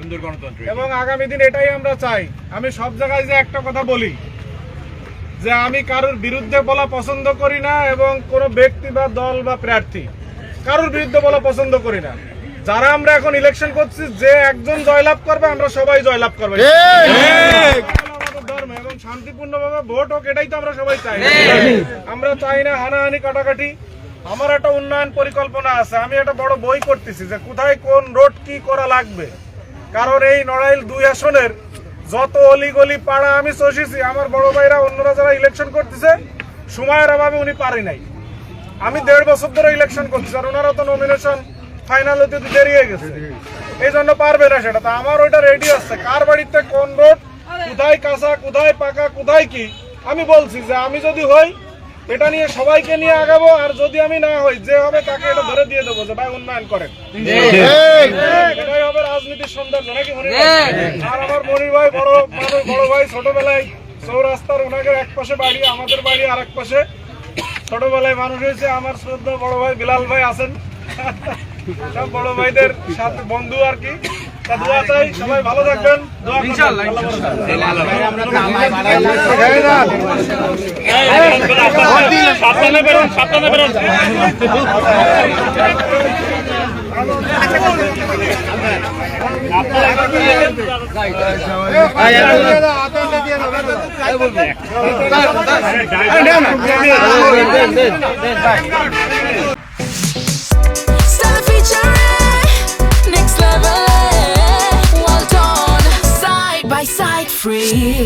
সুন্দর গণতন্ত্র এবং আগামী দিন এটাই আমরা চাই। আমি সব জায়গায় যে একটা কথা বলি যে আমি কারোর বিরুদ্ধে বলা পছন্দ করি না এবং কোনো ব্যক্তি বা দল বা প্রার্থী কারোর বিরুদ্ধে বলা পছন্দ করি না। যারা আমরা এখন ইলেকশন করছি, যে একজন জয়লাভ করবে আমরা সবাই জয়লাভ করবো ধর্ম এবং শান্তিপূর্ণভাবে ভোট হোক, এটাই তো আমরা সবাই চাই। আমরা চাই না হানাহানি কাটাকাটি। আমার একটা উন্নয়ন পরিকল্পনা আছে, আমি একটা বড় বই করতেছি যে কোথায় কোন রোড কি করা লাগবে। কারণ এই নড়াইল 2 আসনের যত অলিগলি পাড়া আমি চষেছি, আমার বড় ভাইরা অন্যরা যারা ইলেকশন করতেছে সময়ের অভাবে উনি পারি নাই। আমি 1.5 বছর ধরে ইলেকশন করতেছি, আর ওনারা তো নমিনেশন ফাইনাল হতে দেরি হয়ে গেছে, এই জন্য পারবে না সেটা। তা আমার ওইটা রেডি আছে, কার বাড়িতে কোন রোড, কোথায় কাঁচা, কোথায় পাকা, কোথায় কি। আমি বলছি যে আমি যদি হই এটা নিয়ে সবাইকে নিয়ে আগাবো, আর যদি আমি না হই যে হবে তাকে এটা ধরে দিয়ে দেবো যে ভাই উন্নয়ন করেন। এটাই হবে রাজনীতির সৌন্দর্য, নাকি মনির ভাই? আর আমার মনির ভাই বড় মানুষ, বড় ভাই ছোটবেলায় চৌরাস্তার ওনাকে এক পাশে বাড়ি, আমাদের বাড়ি আর এক পাশে। ছোটবেলায় মানুষ হয়েছে। আমার শ্রদ্ধা বড় ভাই বিলাল ভাই আছেন, সব বড় ভাইদের সাথে বন্ধু আর কি। দোয়া চাই, সবাই ভালো থাকবেন। দোয়া ইনশাআল্লাহ। Stella featuring next level, well done, side by side, free.